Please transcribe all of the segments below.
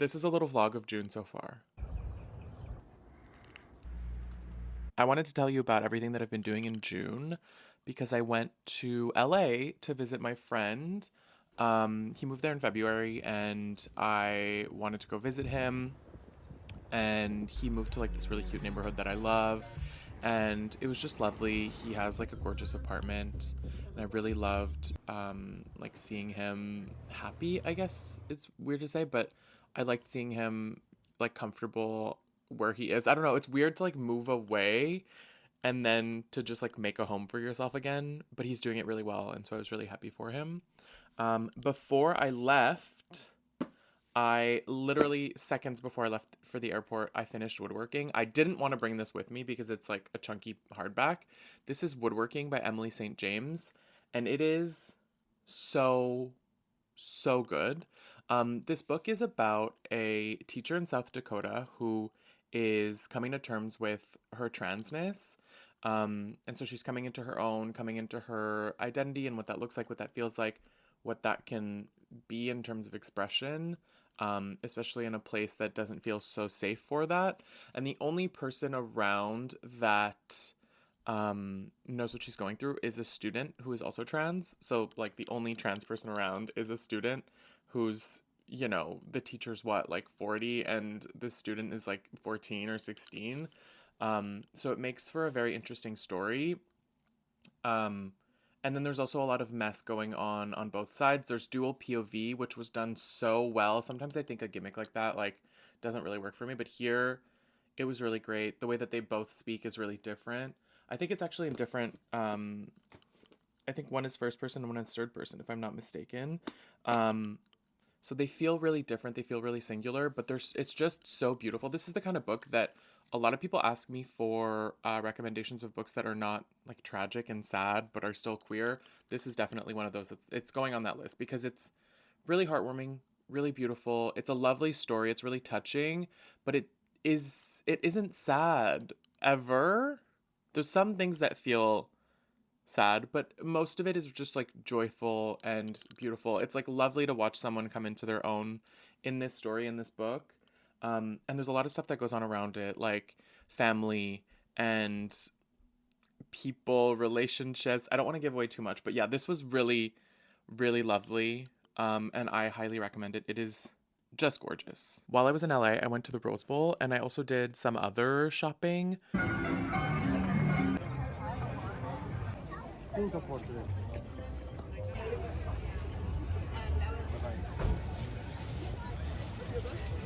this is a little vlog of June so far. I wanted to tell you about everything that I've been doing in June because I went to LA to visit my friend. He moved there in February and I wanted to go visit him. And he moved to like this really cute neighborhood that I love. And it was just lovely. He has like a gorgeous apartment. And I really loved like seeing him happy, I guess it's weird to say, but I liked seeing him like comfortable where he is. I don't know, it's weird to like move away and then to just like make a home for yourself again, but he's doing it really well, and so I was really happy for him. Before I left, I literally seconds before I left for the airport, I finished Woodworking. I didn't want to bring this with me because it's like a chunky hardback. This is Woodworking by Emily St. James, and it is so, so good. This book is about a teacher in South Dakota who is coming to terms with her transness. And so she's coming into her own, coming into her identity and what that looks like, what that feels like, what that can be in terms of expression, especially in a place that doesn't feel so safe for that. And the only person around that knows what she's going through is a student who is also trans. So, like, the only trans person around is a student who's, you know, the teacher's what, like 40, and the student is like 14 or 16. So it makes for a very interesting story. Um, and then there's also a lot of mess going on both sides. There's dual POV, which was done so well. Sometimes I think a gimmick like that like doesn't really work for me, but here it was really great. The way that they both speak is really different. I think it's actually in different. I think one is first person and one is third person, if I'm not mistaken. Um, so they feel really different. They feel really singular, but there's it's just so beautiful. This is the kind of book that a lot of people ask me for recommendations of books that are not like tragic and sad, but are still queer. This is definitely one of those. It's going on that list because it's really heartwarming, really beautiful. It's a lovely story. It's really touching, but it isn't sad ever. There's some things that feel sad, but most of it is just like joyful and beautiful. It's like lovely to watch someone come into their own in this story, in this book. And there's a lot of stuff that goes on around it, like family and people, relationships. I don't want to give away too much, but yeah, this was really, really lovely. And I highly recommend it. It is just gorgeous. While I was in LA, I went to the Rose Bowl and I also did some other shopping.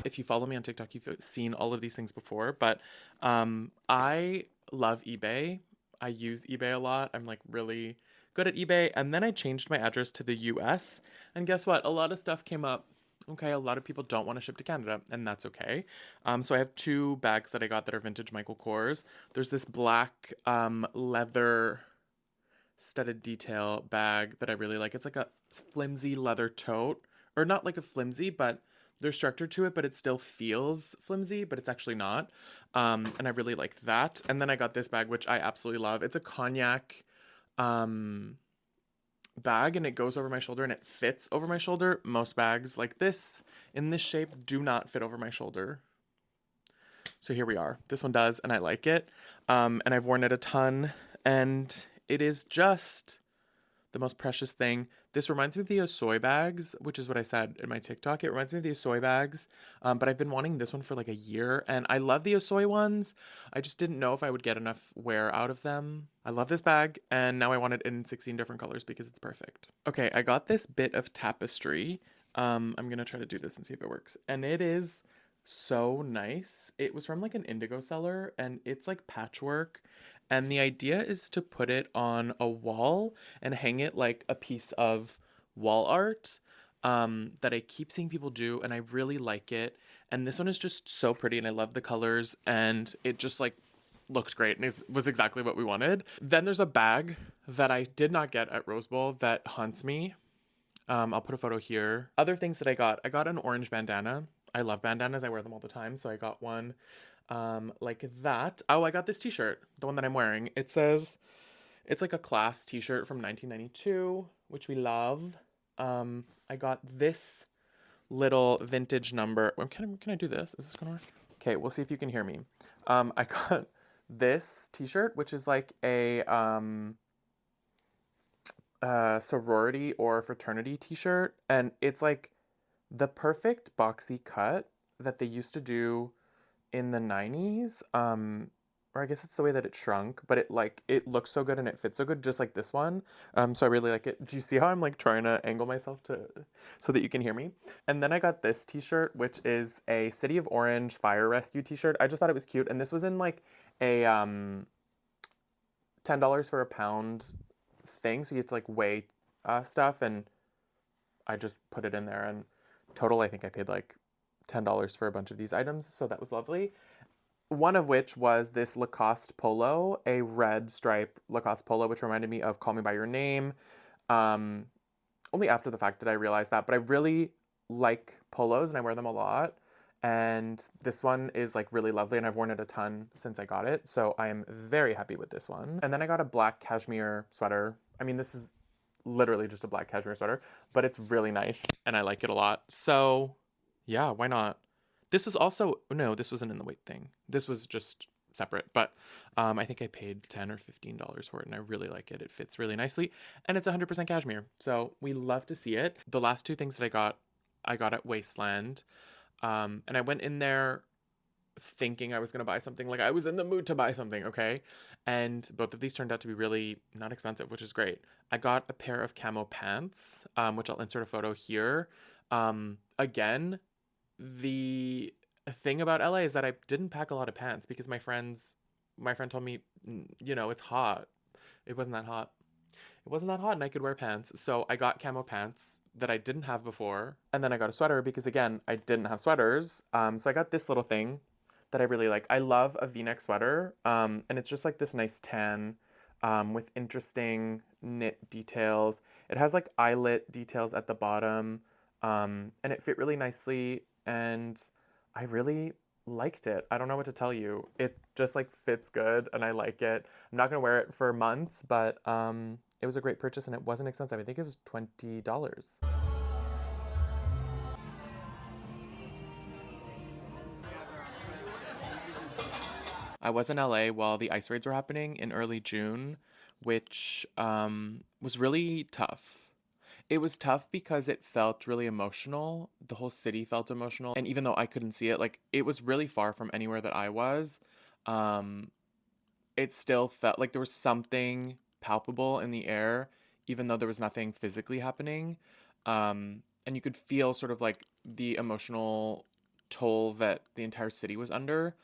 If you follow me on TikTok, you've seen all of these things before, but I love eBay. I use eBay a lot. I'm like really good at eBay. And then I changed my address to the US. And guess what? A lot of stuff came up. Okay, a lot of people don't want to ship to Canada, and that's okay. So I have two bags that I got that are vintage Michael Kors. There's this black leather studded detail bag that I really like. It's like a flimsy leather tote, or not like a flimsy, but there's structure to it, but it still feels flimsy, but it's actually not. And I really like that. And then I got this bag, which I absolutely love. It's a cognac um, bag, and it goes over my shoulder and it fits over my shoulder. Most bags like this in this shape do not fit over my shoulder. So here we are. This one does, and I like it. And I've worn it a ton, and it is just the most precious thing. This reminds me of the Asoy bags, which is what I said in my TikTok. It reminds me of the Asoy bags, but I've been wanting this one for like a year, and I love the Asoy ones. I just didn't know if I would get enough wear out of them. I love this bag, and now I want it in 16 different colors because it's perfect. Okay, I got this bit of tapestry. I'm gonna try to do this and see if it works. And it is so nice. It was from like an indigo seller, and it's like patchwork. And the idea is to put it on a wall and hang it like a piece of wall art that I keep seeing people do, and I really like it. And this one is just so pretty, and I love the colors, and it just like looked great and it was exactly what we wanted. Then there's a bag that I did not get at Rose Bowl that haunts me. I'll put a photo here. Other things that I got an orange bandana. I love bandanas. I wear them all the time. So I got one like that. Oh, I got this t-shirt, the one that I'm wearing. It says, it's like a class t-shirt from 1992, which we love. I got this little vintage number. Can I do this? Is this gonna work? Okay, we'll see if you can hear me. I got this t-shirt, which is like a sorority or fraternity t-shirt, and it's like the perfect boxy cut that they used to do in the 90s. Or I guess it's the way that it shrunk, but it looks so good and it fits so good, just like this one. So I really like it. Do you see how I'm like trying to angle myself to so that you can hear me? And then I got this t-shirt, which is a City of Orange fire rescue t-shirt. I just thought it was cute, and this was in like a $10 for a pound thing, so you get to like weigh stuff, and I just put it in there, and total I think I paid like $10 for a bunch of these items, so that was lovely. One of which was this Lacoste polo, a red stripe Lacoste polo, which reminded me of Call Me By Your Name. Um, Only after the fact did I realize that, but I really like polos and I wear them a lot. And this one is like really lovely, and I've worn it a ton since I got it. So I am very happy with this one. And then I got a black cashmere sweater. I mean, this is literally just a black cashmere sweater, but it's really nice and I like it a lot. So yeah, why not? This was also, no, this wasn't in the weight thing. This was just separate, but I think I paid $10 or $15 for it, and I really like it. It fits really nicely, and it's 100% cashmere, so we love to see it. The last two things that I got at Wasteland, and I went in there thinking I was gonna buy something. Like I was in the mood to buy something, okay? And both of these turned out to be really not expensive, which is great. I got a pair of camo pants, which I'll insert a photo here. Again, the thing about LA is that I didn't pack a lot of pants because my friend told me, you know, it's hot. It wasn't that hot. It wasn't that hot and I could wear pants. So I got camo pants that I didn't have before. And then I got a sweater because again, I didn't have sweaters. So I got this little thing that I really like. I love a V-neck sweater. And it's just like this nice tan with interesting knit details. It has like eyelet details at the bottom. And it fit really nicely, and I really liked it. I don't know what to tell you. It just like fits good and I like it. I'm not gonna wear it for months, but it was a great purchase and it wasn't expensive. I think it was $20. I was in LA while the ice raids were happening in early June, which was really tough. It was tough because it felt really emotional. The whole city felt emotional. And even though I couldn't see it, like it was really far from anywhere that I was, um, it still felt like there was something palpable in the air, even though there was nothing physically happening. And you could feel sort of like the emotional toll that the entire city was under.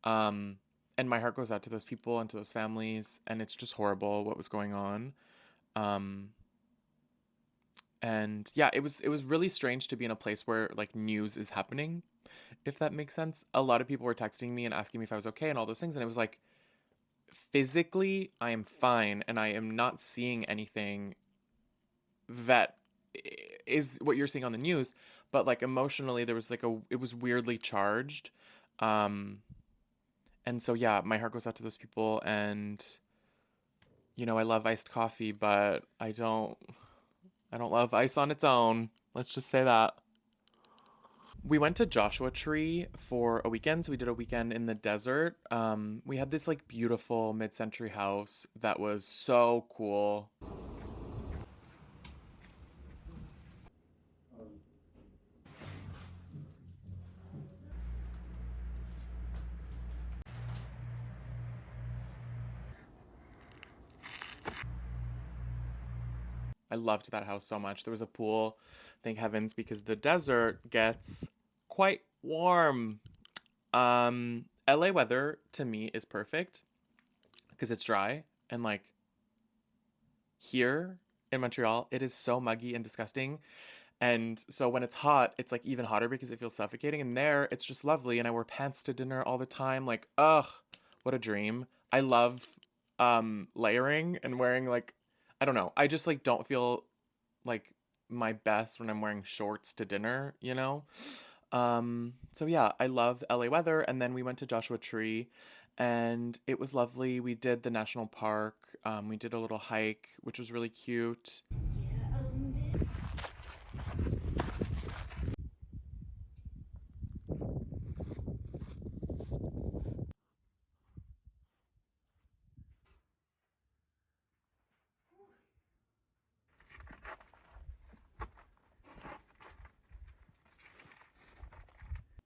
Um, and my heart goes out to those people and to those families, and it's just horrible what was going on. Um, and yeah, it was really strange to be in a place where like news is happening, if that makes sense. A lot of people were texting me and asking me if I was okay and all those things, and it was like physically I am fine and I am not seeing anything that is what you're seeing on the news, but like emotionally there was like a it was weirdly charged. Um and so yeah, my heart goes out to those people, and you know, I love iced coffee, but I don't love ice on its own. Let's just say that. We went to Joshua Tree for a weekend. So we did a weekend in the desert. We had this like beautiful mid-century house that was so cool. I loved that house so much. There was a pool, thank heavens, because the desert gets quite warm. LA weather to me is perfect because it's dry, and like here in Montreal, it is so muggy and disgusting. And so when it's hot, it's like even hotter because it feels suffocating. And there, it's just lovely. And I wear pants to dinner all the time. Like, ugh, what a dream. I love layering and wearing like, I don't know. I just like don't feel like my best when I'm wearing shorts to dinner, you know? So yeah, I love LA weather. And then we went to Joshua Tree and it was lovely. We did the national park. We did a little hike, which was really cute.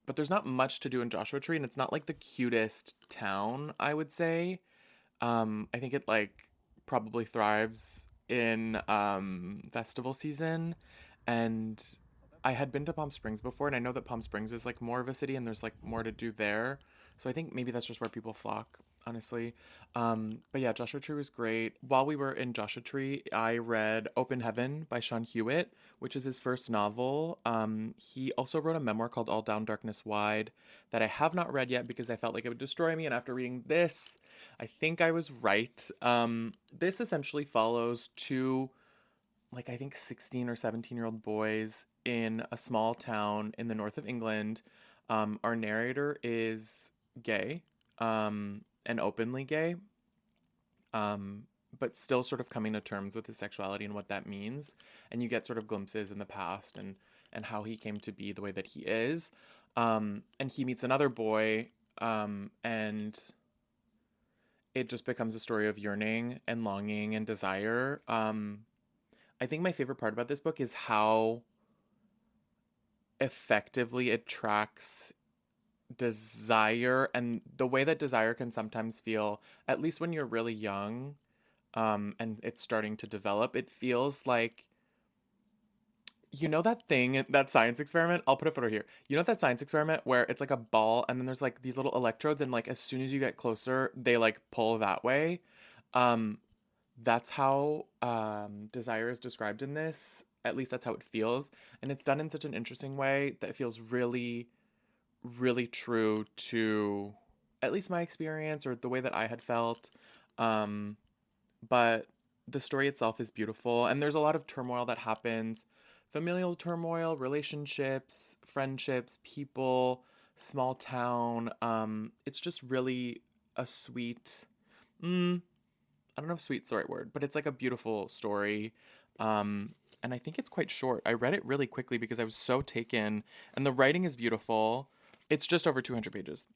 but there's not much to do in Joshua Tree, and it's not like the cutest town, I would say. I think it like probably thrives in festival season, and I had been to Palm Springs before, and I know that Palm Springs is like more of a city, and there's like more to do there. So I think maybe that's just where people flock, honestly. But yeah, Joshua Tree was great. While we were in Joshua Tree, I read Open Heaven by Sean Hewitt, which is his first novel. He also wrote a memoir called All Down Darkness Wide that I have not read yet because I felt like it would destroy me. And after reading this, I think I was right. This essentially follows two, like, I think 16 or 17-year-old boys in a small town in the north of England. Our narrator is gay, and openly gay, um, but still sort of coming to terms with his sexuality and what that means. And you get sort of glimpses in the past and how he came to be the way that he is. And he meets another boy, and it just becomes a story of yearning and longing and desire. I think my favorite part about this book is how effectively it tracks desire and the way that desire can sometimes feel, at least when you're really young, and it's starting to develop, it feels like, you know, that thing, that science experiment. I'll put a photo here. You know that science experiment where it's like a ball and then there's like these little electrodes, and like as soon as you get closer, they like pull that way. Um, that's how desire is described in this. At least that's how it feels, and it's done in such an interesting way that feels really, really true to at least my experience or the way that I had felt. Um, but the story itself is beautiful, and there's a lot of turmoil that happens, familial turmoil, relationships, friendships, people, small town. It's just really a sweet, mm, I don't know if sweet's the right word, but it's like a beautiful story. Um, and I think it's quite short. I read it really quickly because I was so taken, and the writing is beautiful. It's just over 200 pages.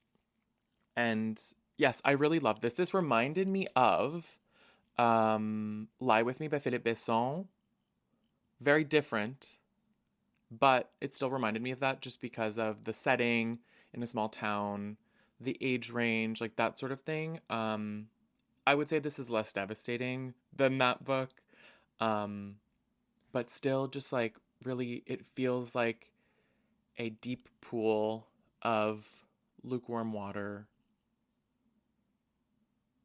And yes, I really love this. This reminded me of Lie With Me by Philippe Besson. Very different, but it still reminded me of that just because of the setting in a small town, the age range, like that sort of thing. I would say this is less devastating than that book. Um, but still just like really it feels like a deep pool of lukewarm water.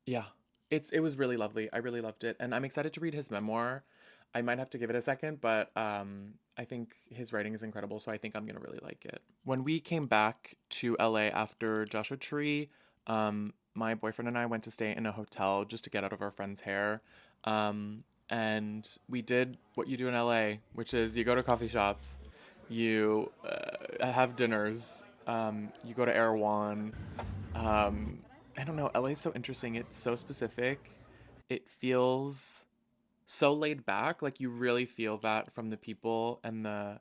Yeah. It was really lovely. I really loved it. And I'm excited to read his memoir. I might have to give it a second, but I think his writing is incredible, so I think I'm gonna really like it. When we came back to LA after Joshua Tree, my boyfriend and I went to stay in a hotel just to get out of our friend's hair. And we did what you do in LA, which is you go to coffee shops, you have dinners, you go to Erewhon. Um, I don't know. LA is so interesting. It's so specific. It feels so laid back. Like you really feel that from the people, and the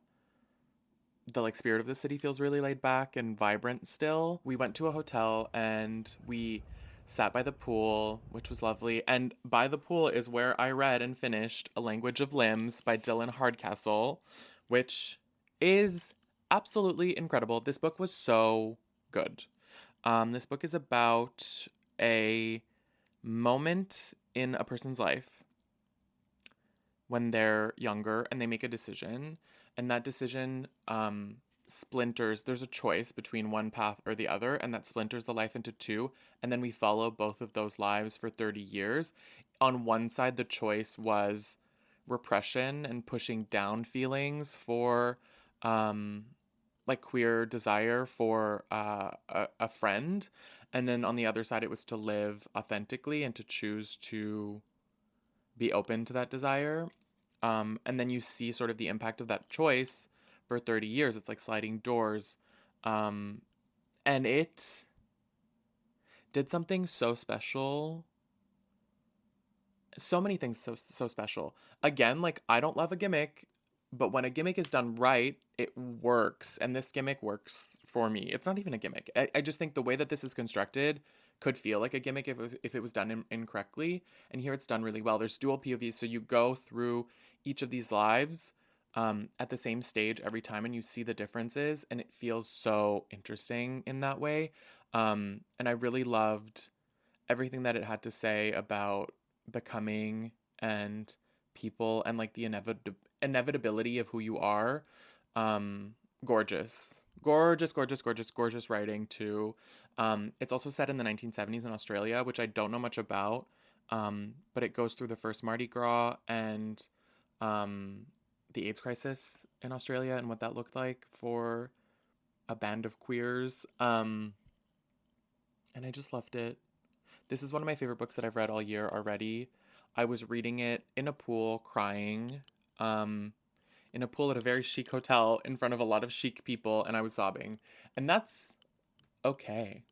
like spirit of the city feels really laid back and vibrant still. We went to a hotel and we sat by the pool, which was lovely. And by the pool is where I read and finished A Language of Limbs by Dylan Hardcastle, which is absolutely incredible. This book was so good. This book is about a moment in a person's life when they're younger and they make a decision, and that decision splinters. There's a choice between one path or the other, and that splinters the life into two. And then we follow both of those lives for 30 years. On one side, the choice was repression and pushing down feelings for um, like queer desire for a friend. And then on the other side, it was to live authentically and to choose to be open to that desire. And then you see sort of the impact of that choice for 30 years. It's like sliding doors. Um, and it did something so special. So many things so special. Again, like I don't love a gimmick, but when a gimmick is done right, it works. And this gimmick works for me. It's not even a gimmick. I just think the way that this is constructed could feel like a gimmick if it was done incorrectly. And here it's done really well. There's dual POVs, so you go through each of these lives at the same stage every time, and you see the differences, and it feels so interesting in that way. And I really loved everything that it had to say about becoming and people and like the inevitability of who you are. Um, gorgeous. Gorgeous, gorgeous, gorgeous, gorgeous writing too. It's also set in the 1970s in Australia, which I don't know much about. But it goes through the first Mardi Gras and um, the AIDS crisis in Australia and what that looked like for a band of queers. And I just loved it. This is one of my favorite books that I've read all year already. I was reading it in a pool, crying, um, in a pool at a very chic hotel in front of a lot of chic people, and I was sobbing. And that's okay.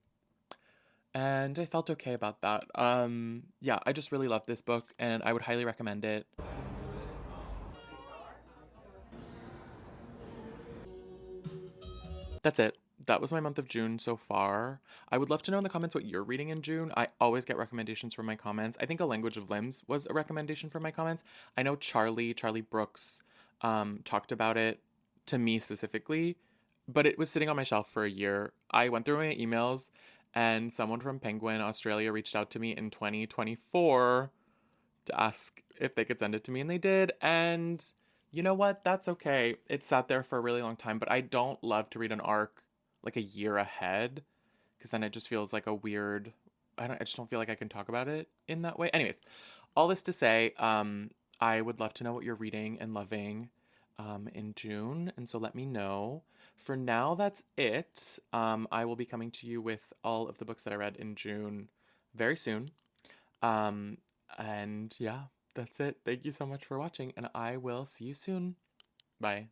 And I felt okay about that. Yeah, I just really love this book, and I would highly recommend it. That's it. That was my month of June so far. I would love to know in the comments what you're reading in June. I always get recommendations from my comments. I think A Language of Limbs was a recommendation from my comments. I know Charlie Brooks, talked about it to me specifically, but it was sitting on my shelf for a year. I went through my emails, and someone from Penguin, Australia reached out to me in 2024 to ask if they could send it to me, and they did. And you know what? That's okay. It sat there for a really long time, but I don't love to read an arc like a year ahead because then it just feels like a weird. I just don't feel like I can talk about it in that way. Anyways, all this to say, I would love to know what you're reading and loving in June, and so let me know. For now, that's it. I will be coming to you with all of the books that I read in June very soon. Um, and yeah, that's it. Thank you so much for watching, and I will see you soon. Bye.